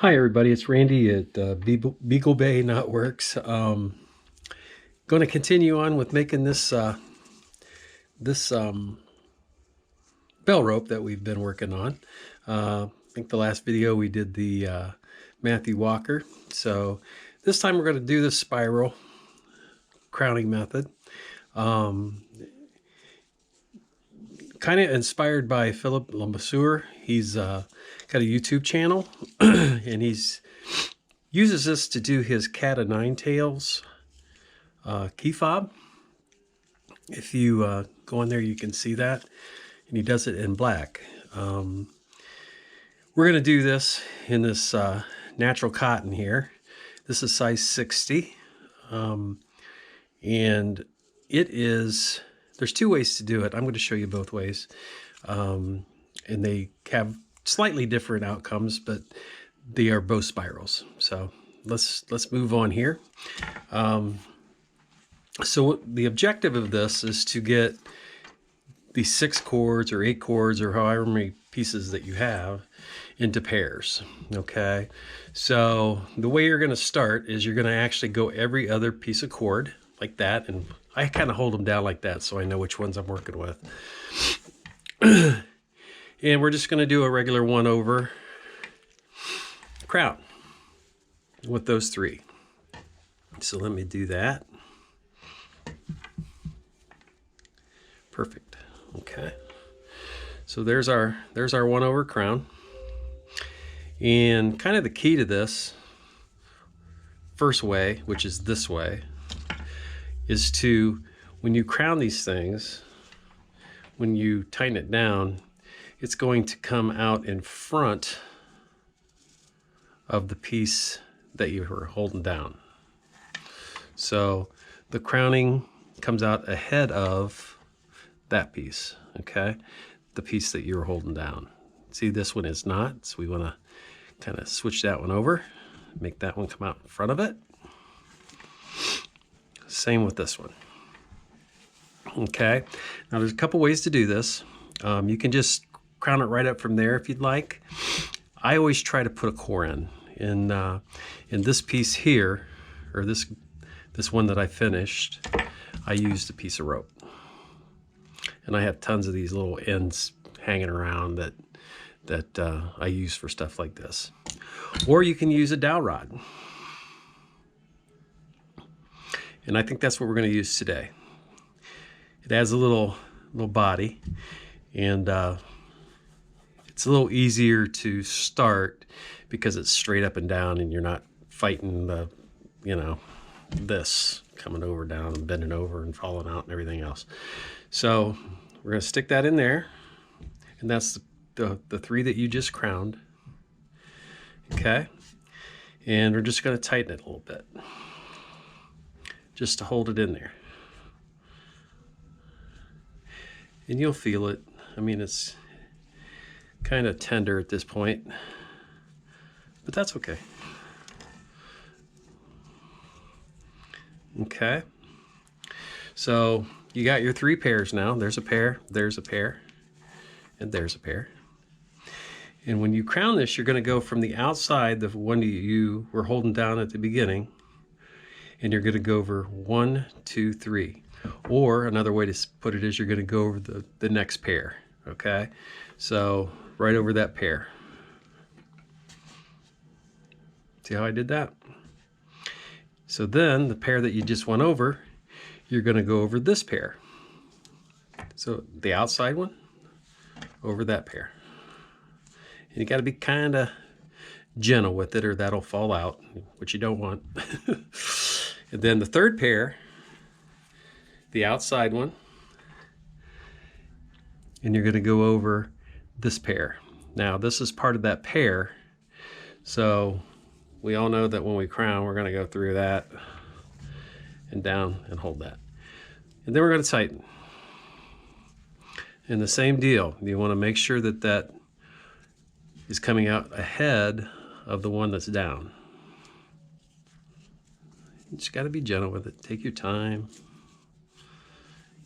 Hi everybody, it's Randy at Beagle Bay Knotworks. Going to continue on with making this bell rope that we've been working on. I think the last video we did the Matthew Walker. So this time we're going to do the spiral crowning method. Kind of inspired by Philip Lemasseur. He's got a YouTube channel and uses this to do his cat o' nine tails key fob. If you go in there, you can see that, and he does it in black. We're going to do this in this natural cotton here. This is size 60, and there's two ways to do it. I'm going to show you both ways, and they have slightly different outcomes, but they are both spirals. So let's move on here. So the objective of this is to get these 6 cords or 8 cords or however many pieces that you have into pairs. Okay, so the way you're going to start is you're going to actually go every other piece of cord like that, and I kind of hold them down like that so I know which ones I'm working with. And we're just going to do a regular 1/over crown with those 3. So let me do that. Perfect. Okay, so there's our 1/over crown. And kind of the key to this first way, which is this way, is to, when you crown these things, when you tighten it down, it's going to come out in front of the piece that you were holding down. So the crowning comes out ahead of that piece, okay? The piece that you were holding down. See, this one is not, so we want to kind of switch that one over, make that one come out in front of it. Same with this one. Okay, now there's a couple ways to do this. You can just crown it right up from there if you'd like. I always try to put a core in this piece here, or this one that I finished. I used a piece of rope, and I have tons of these little ends hanging around that I use for stuff like this. Or you can use a dowel rod, and I think that's what we're going to use today. It has a little body, and it's a little easier to start because it's straight up and down, and you're not fighting the, this coming over down and bending over and falling out and everything else. So we're going to stick that in there, and that's the 3 that you just crowned. Okay, and we're just going to tighten it a little bit just to hold it in there, and you'll feel it. I mean, it's kind of tender at this point, but that's okay. Okay, so you got your 3 pairs now. There's a pair, there's a pair, and there's a pair. And when you crown this, you're going to go from the outside, the one you were holding down at the beginning, and you're going to go over 1, 2, 3. Or another way to put it is you're going to go over the next pair. Okay, so right over that pair. See how I did that? So then the pair that you just went over, you're going to go over this pair. So the outside one over that pair. And you got to be kind of gentle with it, or that'll fall out, which you don't want. And then the third pair, the outside one, and you're going to go over this pair. Now this is part of that pair, so we all know that when we crown, we're going to go through that and down and hold that, and then we're going to tighten. And the same deal, you want to make sure that that is coming out ahead of the one that's down. You just got to be gentle with it. Take your time.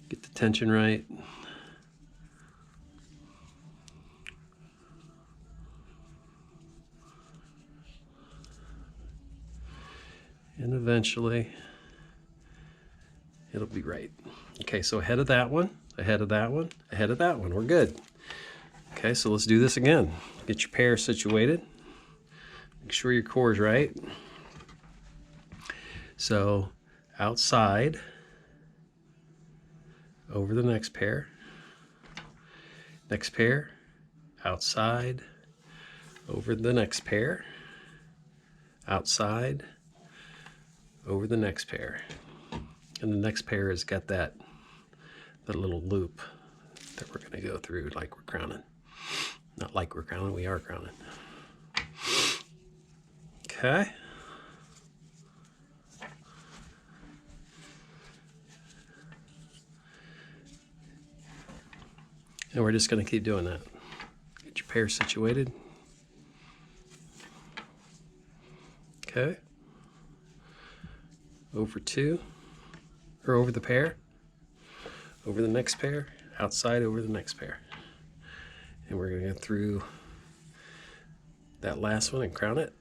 Get the tension right. and eventually it'll be right. Okay, so ahead of that one, ahead of that one, ahead of that one. We're good. Okay, so let's do this again. Get your pear situated. Make sure your core is right. So outside, over the next pair, outside, over the next pair, outside, over the next pair. And the next pair has got that little loop that we're going to go through like we're crowning. Not like we're crowning, we are crowning. Okay. And we're just going to keep doing that. Get your pair situated. Okay. Over two, or over the pair, over the next pair, outside, over the next pair. And we're going to go through that last one and crown it.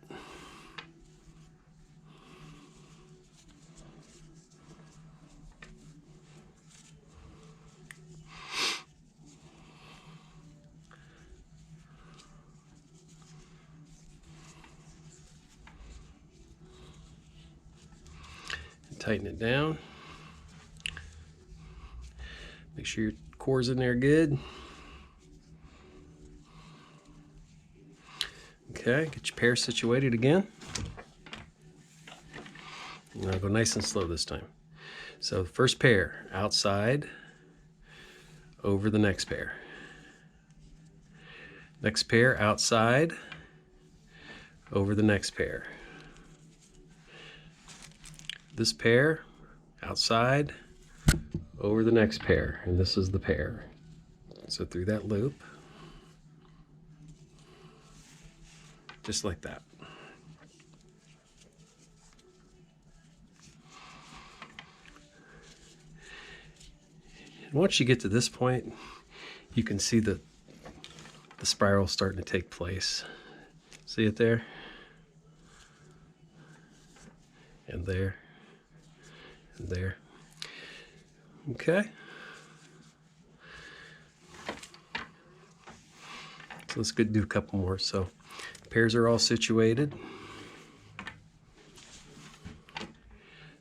Tighten it down. Make sure your core's in there good. Okay, get your pair situated again. And I'll go nice and slow this time. So first pair, outside, over the next pair. Next pair, outside, over the next pair. This pair, outside, over the next pair, and this is the pair. So through that loop, just like that. And once you get to this point, you can see the spiral starting to take place. See it there? And there. And there. Okay. So let's go do a couple more. So pairs are all situated.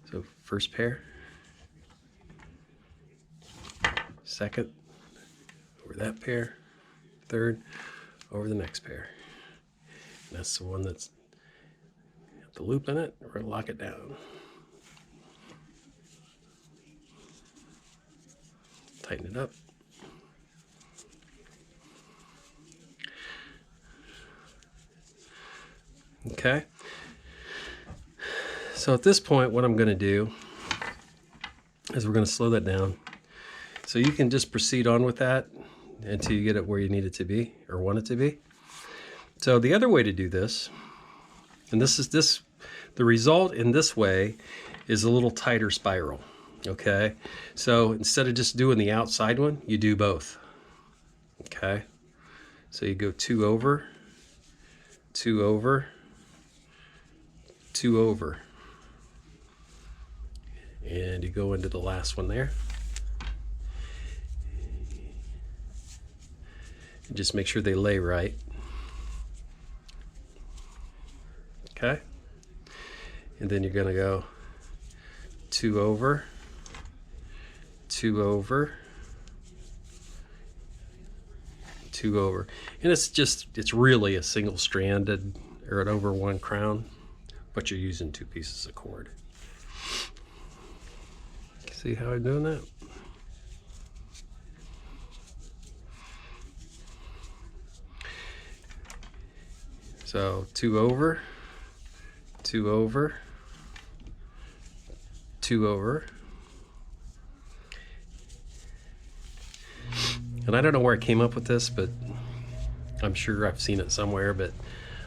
So first pair, second, over that pair, third, over the next pair. And that's the one that's got the loop in it. We're going to lock it down. Tighten it up. Okay. So at this point, what I'm going to do is we're going to slow that down. So you can just proceed on with that until you get it where you need it to be or want it to be. So the other way to do this, and the result in this way is a little tighter spiral. Okay, so instead of just doing the outside one, you do both. Okay, so you go two over, two over, two over, and you go into the last one there. And just make sure they lay right. Okay, and then you're going to go two over, two over, two over. And it's really a single stranded or an over one crown, but you're using two pieces of cord. See how I'm doing that? So two over, two over, two over. And I don't know where I came up with this, but I'm sure I've seen it somewhere, but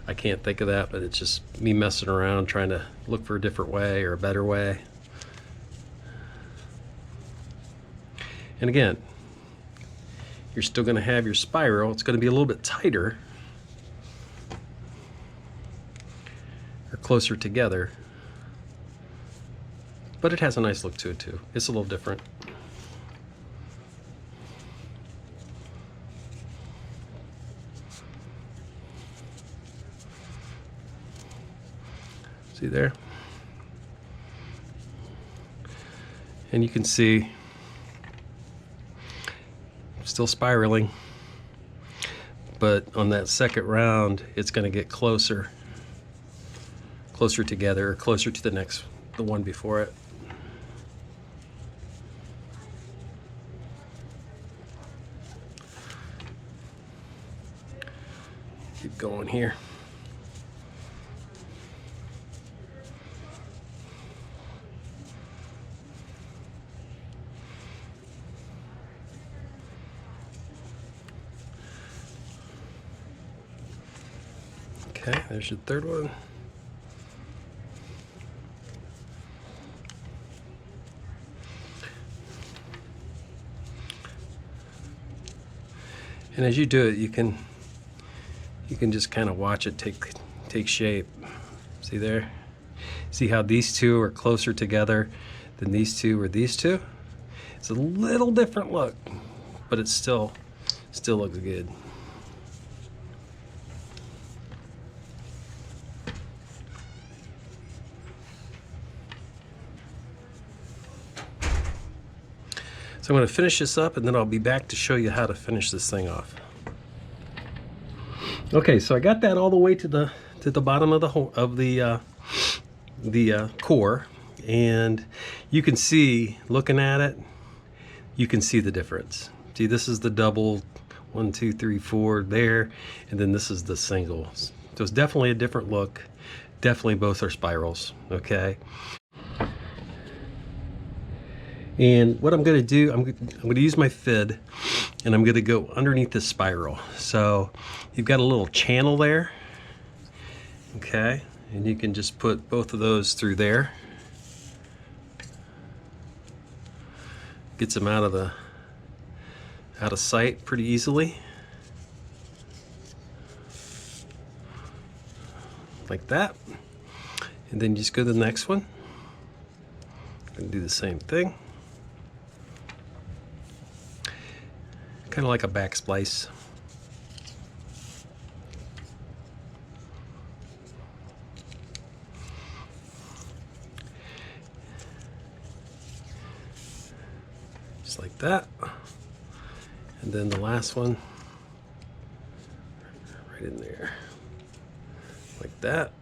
I can't think of that. But it's just me messing around trying to look for a different way or a better way. And again, you're still going to have your spiral. It's going to be a little bit tighter or closer together. but it has a nice look to it too. It's a little different. See there? And you can see still spiraling, but on that second round it's going to get closer together, or closer to the one before it. Keep going here. Okay, there's your third one. And as you do it, you can just kind of watch it take shape. See there? See how these two are closer together than these two or these two? It's a little different look, but it still looks good. So I'm going to finish this up, and then I'll be back to show you how to finish this thing off. Okay, so I got that all the way to the bottom of the core, and you can see, looking at it, you can see the difference. See, this is the double 1, 2, 3, 4 there, and then this is the single. So it's definitely a different look. Definitely both are spirals. Okay. And what I'm going to do, I'm going to use my FID, and I'm going to go underneath the spiral. So you've got a little channel there, okay, and you can just put both of those through there. Gets them out of sight pretty easily, like that. And then you just go to the next one and do the same thing. Kind of like a back splice. Just like that. And then the last one, right in there, like that.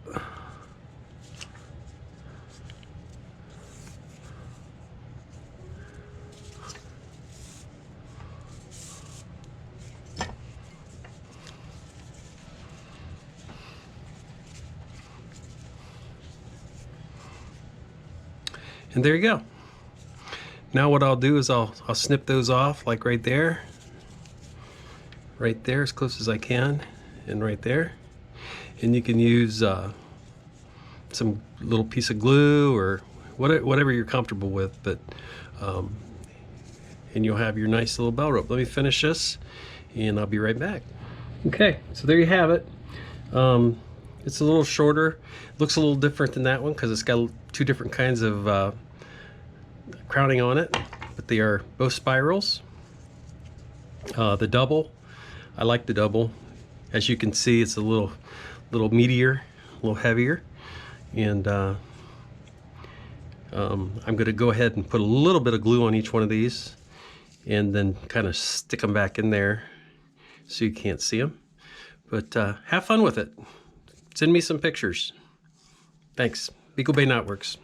And there you go. Now what I'll do is I'll snip those off, like right there as close as I can, and right there. And you can use some little piece of glue or whatever you're comfortable with, but and you'll have your nice little bell rope. Let me finish this and I'll be right back. Okay, so there you have it. It's a little shorter, looks a little different than that one because it's got two different kinds of crowning on it, but they are both spirals. The double, I like the double. As you can see, it's a little meatier, a little heavier, and I'm going to go ahead and put a little bit of glue on each one of these, and then kind of stick them back in there so you can't see them. But have fun with it. Send me some pictures. Thanks. Beagle Bay Knotworks.